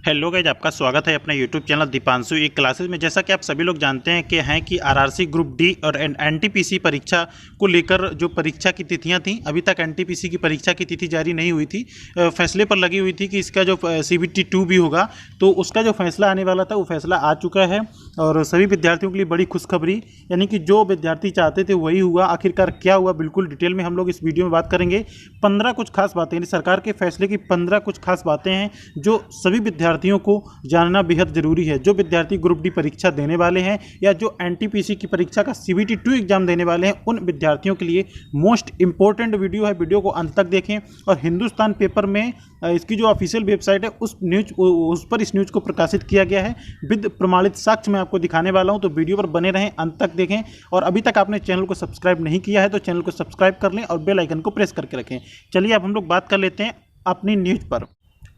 Hello guys, आपका स्वागत है अपने यूट्यूब चैनल दीपांशु ई क्लासेस में। जैसा कि आप सभी लोग जानते हैं कि आरआरसी ग्रुप डी और एनटीपीसी परीक्षा को लेकर जो परीक्षा की तिथियां थी, अभी तक एनटीपीसी की परीक्षा की तिथि जारी नहीं हुई थी। फैसले पर लगी हुई थी कि इसका जो सीबीटी 2 भी होगा, तो उसका जो फैसला आने वाला था वो फैसला आ चुका है और सभी विद्यार्थियों के लिए बड़ी खुशखबरी, यानी कि जो विद्यार्थी चाहते थे वही हुआ। आखिरकार क्या हुआ, बिल्कुल डिटेल में हम लोग इस वीडियो में बात करेंगे। 15 कुछ खास बातें, यानी सरकार के फैसले की 15 कुछ खास बातें हैं जो सभी विद्यार्थियों को जानना बेहद जरूरी है। जो विद्यार्थी ग्रुप डी परीक्षा देने वाले हैं या जो एनटीपीसी की परीक्षा का सीबीटी 2 एग्जाम देने वाले हैं, उन विद्यार्थियों के लिए मोस्ट इंपॉर्टेंट वीडियो है। वीडियो को अंत तक देखें। और हिंदुस्तान पेपर में इसकी जो ऑफिशियल वेबसाइट है उस पर इस न्यूज़ को प्रकाशित किया गया है विद प्रमाणित साक्ष्य मैं आपको दिखाने वाला हूं, तो वीडियो पर बने रहें, अंत तक देखें। और अभी तक आपने चैनल को सब्सक्राइब नहीं किया है तो चैनल को सब्सक्राइब कर लें और बेल आइकन को प्रेस करके रखें। चलिए अब हम लोग बात कर लेते हैं अपनी न्यूज़ पर।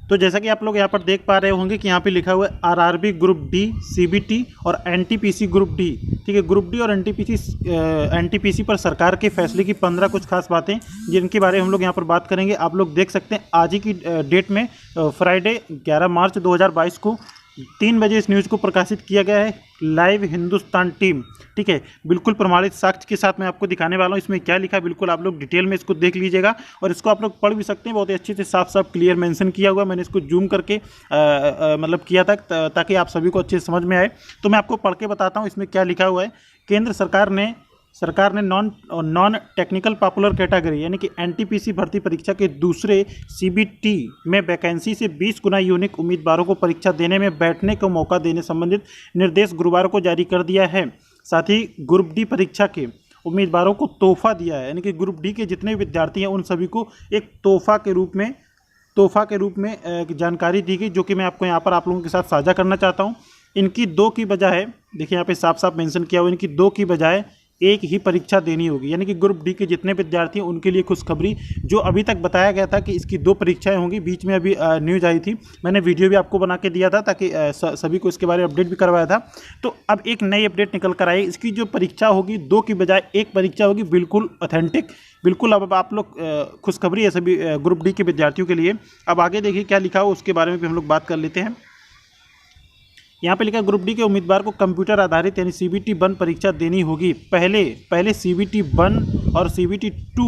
तो जैसा कि आप लोग यहाँ पर देख पा रहे होंगे कि यहाँ पे लिखा हुआ है आरआरबी ग्रुप डी, सीबीटी और एनटीपीसी ग्रुप डी। ठीक है, ग्रुप डी और एनटीपीसी पर सरकार के फैसले की 15 कुछ खास बातें जिनके बारे में हम लोग यहाँ पर बात करेंगे। आप लोग देख सकते हैं आज ही की डेट में फ्राइडे 11 मार्च 2022 को 3 बजे इस न्यूज़ को प्रकाशित किया गया है। लाइव हिंदुस्तान टीम, ठीक है, बिल्कुल प्रमाणित साक्ष्य के साथ मैं आपको दिखाने वाला हूँ। इसमें क्या लिखा है बिल्कुल आप लोग डिटेल में इसको देख लीजिएगा और इसको आप लोग पढ़ भी सकते हैं। बहुत ही अच्छे से साफ साफ क्लियर मेंशन किया हुआ है। मैंने इसको जूम करके मतलब किया था ताकि आप सभी को अच्छे से समझ में आए। तो मैं आपको पढ़ के बताता हूँ इसमें क्या लिखा हुआ है। केंद्र सरकार ने नॉन टेक्निकल पॉपुलर कैटेगरी यानी कि एनटीपीसी भर्ती परीक्षा के दूसरे सीबीटी में वैकेंसी से 20 गुना यूनिक उम्मीदवारों को परीक्षा देने में बैठने का मौका देने संबंधित निर्देश गुरुवार को जारी कर दिया है। साथ ही ग्रुप डी परीक्षा के उम्मीदवारों को तोहफा दिया है, यानी कि ग्रुप डी के जितने विद्यार्थी हैं उन सभी को एक तोहफा के रूप में जानकारी दी गई, जो कि मैं आपको यहाँ पर आप लोगों के साथ साझा करना चाहता हूँ। इनकी 2 की बजाय, देखिए यहाँ पे साफ साफ मेंशन किया हुआ, इनकी 2 की बजाय एक ही परीक्षा देनी होगी। यानी कि ग्रुप डी के जितने विद्यार्थी हैं उनके लिए खुशखबरी। जो अभी तक बताया गया था कि इसकी 2 परीक्षाएं होंगी, बीच में अभी न्यूज़ आई थी, मैंने वीडियो भी आपको बना के दिया था ताकि सभी को इसके बारे में अपडेट भी करवाया था। तो अब एक नई अपडेट निकल कर आई। इसकी जो परीक्षा होगी 2 की बजाय 1 परीक्षा होगी, बिल्कुल ऑथेंटिक, बिल्कुल। अब आप लोग खुशखबरी है सभी ग्रुप डी के विद्यार्थियों के लिए। अब आगे देखिए क्या लिखा हो, उसके बारे में भी हम लोग बात कर लेते हैं। यहाँ पे लिखा ग्रुप डी के उम्मीदवार को कंप्यूटर आधारित यानी सीबीटी 1 परीक्षा देनी होगी। पहले सीबीटी 1 और सीबीटी 2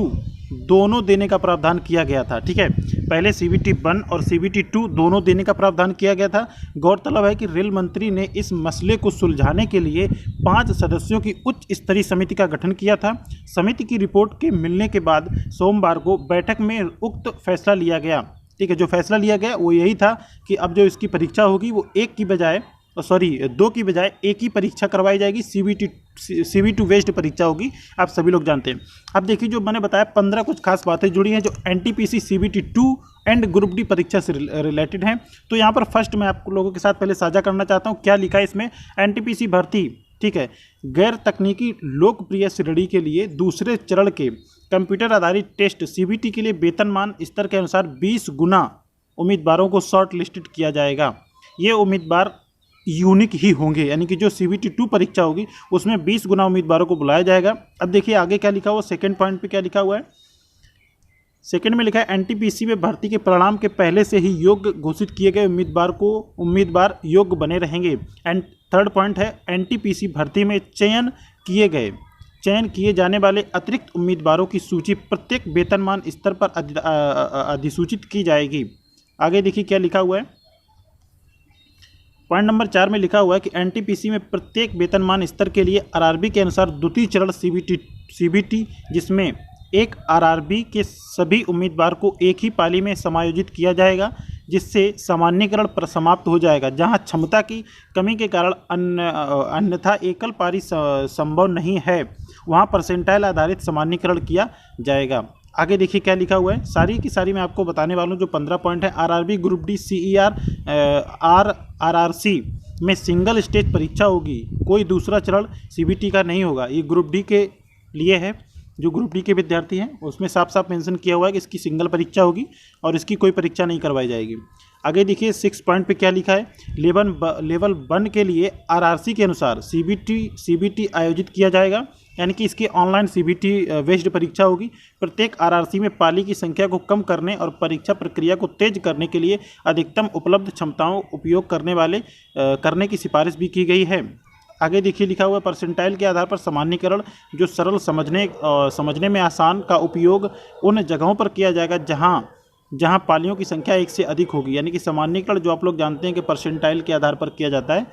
दोनों देने का प्रावधान किया गया था। ठीक है, पहले सीबीटी 1 और सीबीटी 2 दोनों देने का प्रावधान किया गया था। गौरतलब है कि रेल मंत्री ने इस मसले को सुलझाने के लिए 5 सदस्यों की उच्च स्तरीय समिति का गठन किया था। समिति की रिपोर्ट के मिलने के बाद सोमवार को बैठक में उक्त फैसला लिया गया। ठीक है, जो फैसला लिया गया वो यही था कि अब जो इसकी परीक्षा होगी वो 2 की बजाय 1 ही परीक्षा करवाई जाएगी। सीबीटी बेस्ड परीक्षा होगी, आप सभी लोग जानते हैं। अब देखिए जो मैंने बताया 15 कुछ खास बातें जुड़ी हैं जो NTPC CBT 2 and group D परीक्षा से रिलेटेड हैं। तो यहाँ पर फर्स्ट मैं आप लोगों के साथ पहले साझा करना चाहता हूँ क्या लिखा है इसमें। एनटीपीसी भर्ती, ठीक है, गैर तकनीकी लोकप्रिय श्रेणी के लिए दूसरे चरण के कंप्यूटर आधारित टेस्ट सीबीटी के लिए वेतनमान स्तर के अनुसार 20 गुना उम्मीदवारों को शॉर्ट लिस्टेड किया जाएगा। ये उम्मीदवार यूनिक ही होंगे, यानी कि जो सीबीटी 2 परीक्षा होगी उसमें 20 गुना उम्मीदवारों को बुलाया जाएगा। अब देखिए आगे क्या लिखा हुआ, सेकंड पॉइंट पे क्या लिखा हुआ है। सेकंड में लिखा है एनटीपीसी में भर्ती के परिणाम के पहले से ही योग्य घोषित किए गए उम्मीदवार योग्य बने रहेंगे। एंड थर्ड पॉइंट है एनटीपीसी भर्ती में चयन किए जाने वाले अतिरिक्त उम्मीदवारों की सूची प्रत्येक वेतनमान स्तर पर अधिसूचित की जाएगी। आगे देखिए क्या लिखा हुआ है। पॉइंट नंबर 4 में लिखा हुआ है कि एनटीपीसी में प्रत्येक वेतनमान स्तर के लिए आरआरबी के अनुसार द्वितीय चरण सीबीटी जिसमें एक आरआरबी के सभी उम्मीदवार को एक ही पाली में समायोजित किया जाएगा, जिससे सामान्यकरण समाप्त हो जाएगा। जहां क्षमता की कमी के कारण अन्यथा एकल पारी संभव नहीं है, वहां परसेंटाइल आधारित सामान्यकरण किया जाएगा। आगे देखिए क्या लिखा हुआ है, सारी की सारी मैं आपको बताने वाला हूँ। जो 15 पॉइंट है, RRB group D CER RRC में सिंगल स्टेज परीक्षा होगी, कोई दूसरा चरण सीबीटी का नहीं होगा। ये ग्रुप डी के लिए है, जो ग्रुप डी के विद्यार्थी हैं उसमें साफ साफ मेंशन किया हुआ है कि इसकी सिंगल परीक्षा होगी और इसकी कोई परीक्षा नहीं करवाई जाएगी। आगे देखिए 6 पॉइंट पे क्या लिखा है। लेवल 1 के लिए आरआरसी के अनुसार सीबीटी आयोजित किया जाएगा। यानी कि इसकी ऑनलाइन CBT बेस्ड परीक्षा होगी। प्रत्येक RRC में पाली की संख्या को कम करने और परीक्षा प्रक्रिया को तेज करने के लिए अधिकतम उपलब्ध क्षमताओं उपयोग करने की सिफारिश भी की गई है। आगे देखिए लिखा हुआ परसेंटाइल के आधार पर सामान्यीकरण, जो सरल समझने में आसान का उपयोग उन जगहों पर किया जाएगा जहां पालियों की संख्या 1 से अधिक होगी। यानी कि सामान्यीकरण जो आप लोग जानते हैं कि परसेंटाइल के आधार पर किया जाता है,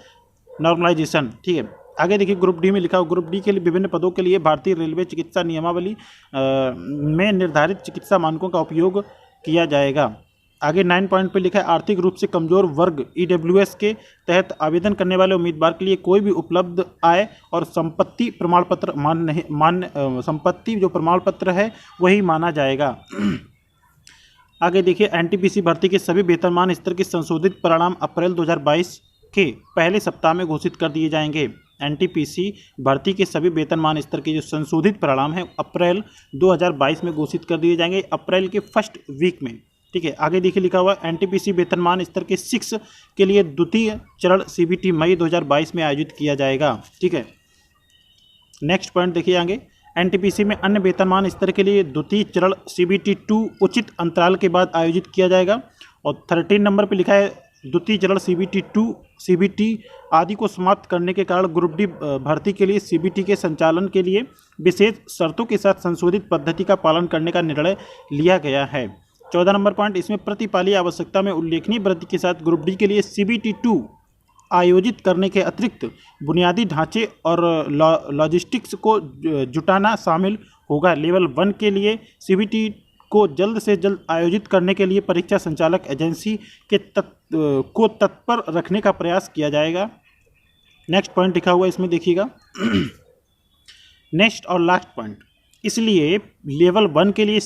नॉर्मलाइजेशन। ठीक है, आगे देखिए ग्रुप डी में लिखा हुआ, ग्रुप डी के लिए विभिन्न पदों के लिए भारतीय रेलवे चिकित्सा नियमावली में निर्धारित चिकित्सा मानकों का उपयोग किया जाएगा। आगे 9 पॉइंट पे लिखा है, आर्थिक रूप से कमजोर वर्ग EWS के तहत आवेदन करने वाले उम्मीदवार के लिए कोई भी उपलब्ध आय और संपत्ति प्रमाण पत्र संपत्ति जो प्रमाण पत्र है वही माना जाएगा। आगे देखिए NTPC भर्ती के सभी वेतनमान स्तर के संशोधित परिणाम अप्रैल 2022 के पहले सप्ताह में घोषित कर दिए जाएंगे। NTPC भर्ती के सभी वेतनमान स्तर के जो संशोधित परिणाम हैं अप्रैल 2022 में घोषित कर दिए जाएंगे, अप्रैल के फर्स्ट वीक में। ठीक है, आगे देखिए लिखा हुआ NTPC वेतनमान स्तर के 6 के लिए द्वितीय चरण CBT मई 2022 में आयोजित किया जाएगा। ठीक है, नेक्स्ट पॉइंट देखिए आगे, NTPC में अन्य वेतनमान स्तर के लिए द्वितीय चरण CBT 2 उचित अंतराल के बाद आयोजित किया जाएगा। और 13 नंबर पर लिखा है, द्वितीय चरण CBT 2 CBT आदि को समाप्त करने के कारण ग्रुप डी भर्ती के लिए CBT के संचालन के लिए विशेष शर्तों के साथ संशोधित पद्धति का पालन करने का निर्णय लिया गया है। 14 नंबर पॉइंट, इसमें प्रतिपाली आवश्यकता में उल्लेखनीय वृद्धि के साथ ग्रुप डी के लिए CBT 2 आयोजित करने के अतिरिक्त बुनियादी ढांचे और लॉजिस्टिक्स को जुटाना शामिल होगा। लेवल 1 के लिए CBT को जल्द से जल्द आयोजित करने के लिए परीक्षा संचालक एजेंसी को तत्पर रखने का प्रयास किया जाएगा। नेक्स्ट पॉइंट लिखा हुआ इसमें देखिएगा, नेक्स्ट और लास्ट पॉइंट, इसलिए लेवल 1 के लिए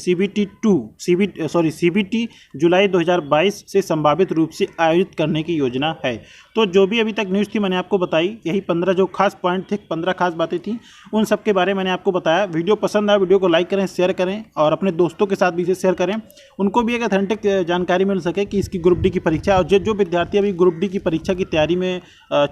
CBT जुलाई 2022 से संभावित रूप से आयोजित करने की योजना है। तो जो भी अभी तक न्यूज़ थी मैंने आपको बताई, यही 15 जो खास पॉइंट थे, 15 खास बातें थी, उन सब के बारे में मैंने आपको बताया। वीडियो पसंद आया वीडियो को लाइक करें, शेयर करें और अपने दोस्तों के साथ भी इसे शेयर करें, उनको भी एक ऑथेंटिक जानकारी मिल सके कि इसकी ग्रुप डी की परीक्षा, और जो विद्यार्थी अभी ग्रुप डी की परीक्षा की तैयारी में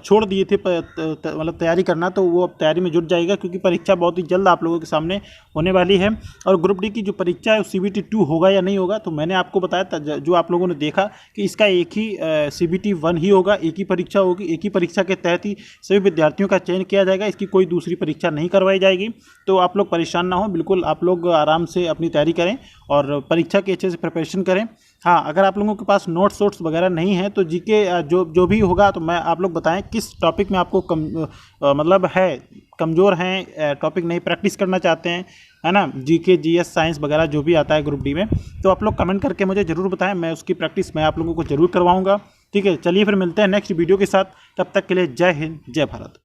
छोड़ दिए थे मतलब तैयारी करना, तो वो अब तैयारी में जुट जाएगा क्योंकि परीक्षा बहुत ही जल्द आप लोगों के सामने होने वाली है। और ग्रुप डी की जो परीक्षा है CBT 2 होगा या नहीं होगा, तो मैंने आपको बताया था, जो आप लोगों ने देखा कि इसका एक ही CBT 1 ही होगा, एक ही परीक्षा होगी, एक ही परीक्षा के तहत ही सभी विद्यार्थियों का चयन किया जाएगा, इसकी कोई दूसरी परीक्षा नहीं करवाई जाएगी। तो आप लोग परेशान ना हो, बिल्कुल आप लोग आराम से अपनी तैयारी करें और परीक्षा की अच्छे से प्रिपरेशन करें। हाँ, अगर आप लोगों के पास नोट्स वगैरह नहीं है तो जीके जो भी होगा तो मैं आप लोग बताएं किस टॉपिक में आपको मतलब है कमज़ोर हैं, टॉपिक नहीं प्रैक्टिस करना चाहते हैं, है ना, GK GS साइंस वगैरह जो भी आता है ग्रुप डी में, तो आप लोग कमेंट करके मुझे ज़रूर बताएं, मैं उसकी प्रैक्टिस मैं आप लोगों को ज़रूर करवाऊँगा। ठीक है, चलिए फिर मिलते हैं नेक्स्ट वीडियो के साथ, तब तक के लिए जय हिंद जय भारत।